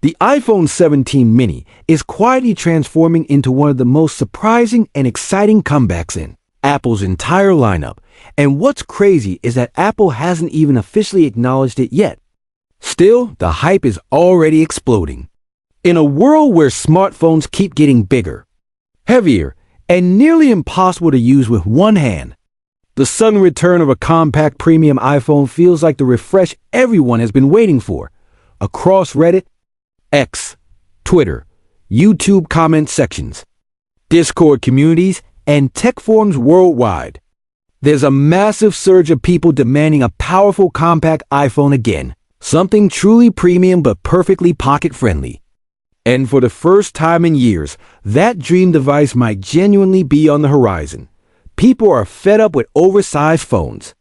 The iPhone 17 mini is quietly transforming into one of the most surprising and exciting comebacks in Apple's entire lineup. And what's crazy is that Apple hasn't even officially acknowledged it yet. Still, the hype is already exploding. In a world where smartphones keep getting bigger, heavier, and nearly impossible to use with one hand, the sudden return of a compact premium iPhone feels like the refresh everyone has been waiting for. Across Reddit, X, Twitter, YouTube comment sections, Discord communities, and tech forums worldwide, there's a massive surge of people demanding a powerful compact iPhone again, something truly premium but perfectly pocket-friendly. And for the first time in years, that dream device might genuinely be on the horizon. People are fed up with oversized phones.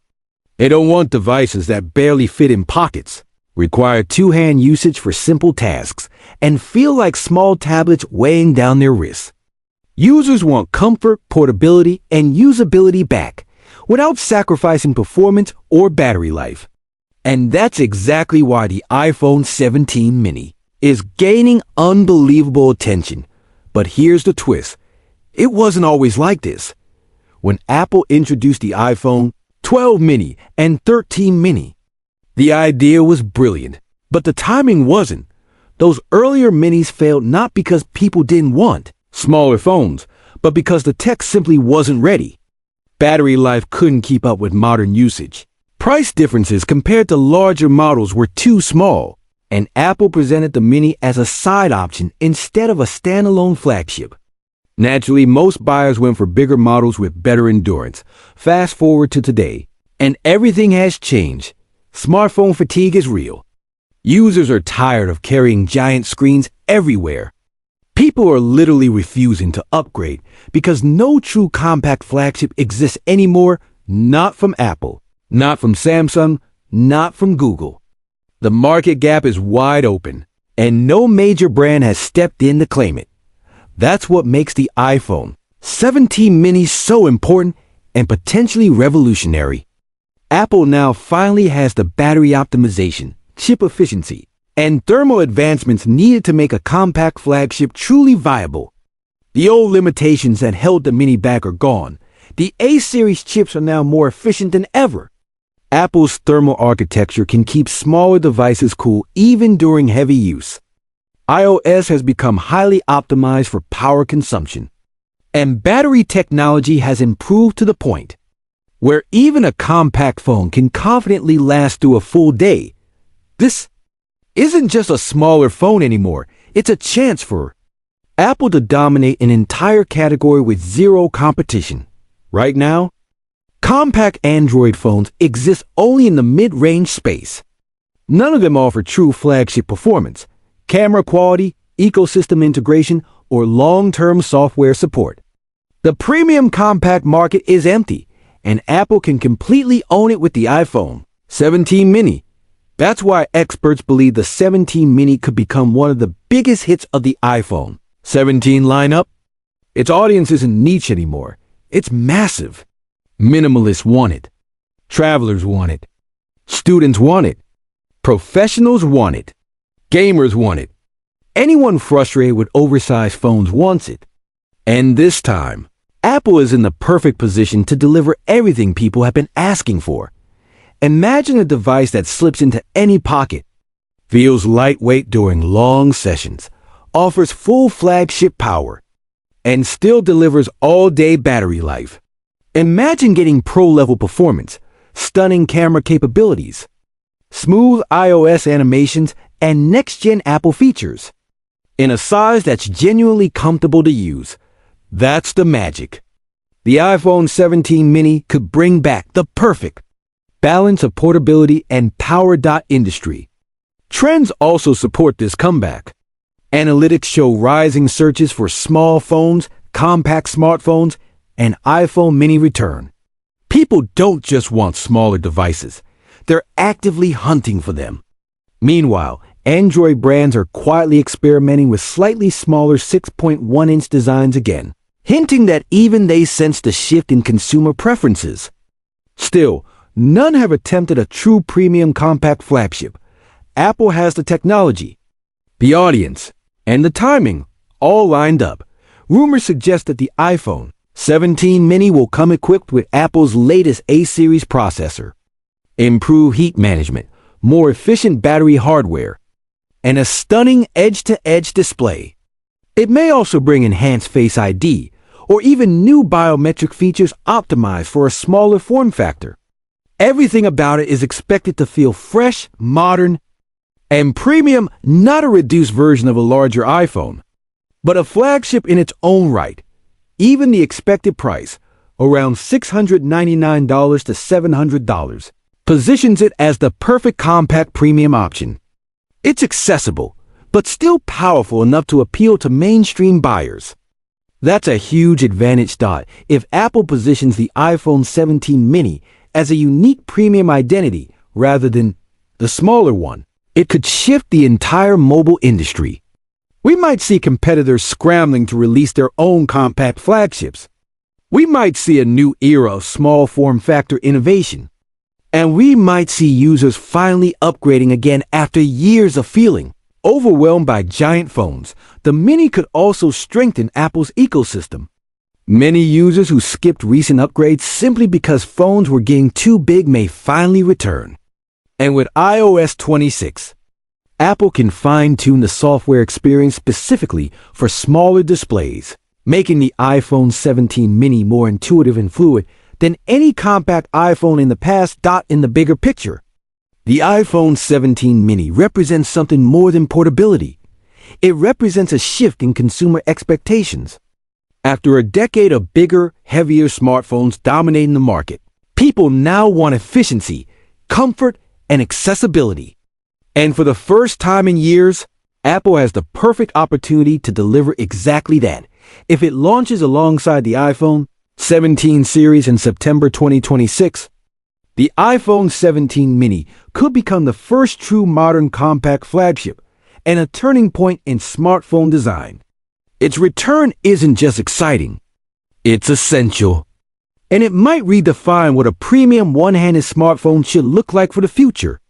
They don't want devices that barely fit in pockets, require two-hand usage for simple tasks, and feel like small tablets weighing down their wrists. Users want comfort, portability, and usability back, without sacrificing performance or battery life. And that's exactly why the iPhone 17 mini is gaining unbelievable attention. But here's the twist. It wasn't always like this. When Apple introduced the iPhone 12 mini and 13 mini, the idea was brilliant, but the timing wasn't. Those earlier minis failed not because people didn't want smaller phones, but because the tech simply wasn't ready. Battery life couldn't keep up with modern usage. Price differences compared to larger models were too small, and Apple presented the mini as a side option instead of a standalone flagship. Naturally, most buyers went for bigger models with better endurance. Fast forward to today, and everything has changed. Smartphone fatigue is real. Users are tired of carrying giant screens everywhere. People are literally refusing to upgrade because no true compact flagship exists anymore, not from Apple, not from Samsung, not from Google. The market gap is wide open, and no major brand has stepped in to claim it. That's what makes the iPhone 17 mini so important and potentially revolutionary. Apple now finally has the battery optimization, chip efficiency, and thermal advancements needed to make a compact flagship truly viable. The old limitations that held the mini back are gone. The A-series chips are now more efficient than ever. Apple's thermal architecture can keep smaller devices cool even during heavy use. iOS has become highly optimized for power consumption. And battery technology has improved to the point where even a compact phone can confidently last through a full day. This isn't just a smaller phone anymore. It's a chance for Apple to dominate an entire category with zero competition. Right now, compact Android phones exist only in the mid-range space. None of them offer true flagship performance, camera quality, ecosystem integration, or long-term software support. The premium compact market is empty, and Apple can completely own it with the iPhone 17 mini. That's why experts believe the 17 mini could become one of the biggest hits of the iPhone 17 lineup. Its audience isn't niche anymore. It's massive. Minimalists want it. Travelers want it. Students want it. Professionals want it. Gamers want it. Anyone frustrated with oversized phones wants it. And this time, Apple is in the perfect position to deliver everything people have been asking for. Imagine a device that slips into any pocket, feels lightweight during long sessions, offers full flagship power, and still delivers all-day battery life. Imagine getting pro-level performance, stunning camera capabilities, smooth iOS animations, and next-gen Apple features in a size that's genuinely comfortable to use. That's the magic. The iPhone 17 mini could bring back the perfect balance of portability and power. Industry trends also support this comeback. Analytics show rising searches for small phones, compact smartphones, and iPhone mini return. People don't just want smaller devices. They're actively hunting for them. Meanwhile, Android brands are quietly experimenting with slightly smaller 6.1-inch designs again, hinting that even they sense the shift in consumer preferences. Still, none have attempted a true premium compact flagship. Apple has the technology, the audience, and the timing all lined up. Rumors suggest that the iPhone 17 mini will come equipped with Apple's latest A-series processor, improved heat management, more efficient battery hardware, and a stunning edge-to-edge display. It may also bring enhanced Face ID or even new biometric features optimized for a smaller form factor. Everything about it is expected to feel fresh, modern, and premium, not a reduced version of a larger iPhone, but a flagship in its own right. Even the expected price, around $699 to $700, positions it as the perfect compact premium option. It's accessible, but still powerful enough to appeal to mainstream buyers. That's a huge advantage. If Apple positions the iPhone 17 mini as a unique premium identity rather than the smaller one, it could shift the entire mobile industry. We might see competitors scrambling to release their own compact flagships. We might see a new era of small form factor innovation. And we might see users finally upgrading again after years of feeling overwhelmed by giant phones. The Mini could also strengthen Apple's ecosystem. Many users who skipped recent upgrades simply because phones were getting too big may finally return. And with iOS 26, Apple can fine-tune the software experience specifically for smaller displays, making the iPhone 17 mini more intuitive and fluid than any compact iPhone in the past. In the bigger picture, the iPhone 17 mini represents something more than portability. It represents a shift in consumer expectations. After a decade of bigger, heavier smartphones dominating the market, people now want efficiency, comfort, and accessibility. And for the first time in years, Apple has the perfect opportunity to deliver exactly that. If it launches alongside the iPhone 17 series in September 2026, the iPhone 17 mini could become the first true modern compact flagship and a turning point in smartphone design. Its return isn't just exciting, it's essential. And it might redefine what a premium one-handed smartphone should look like for the future.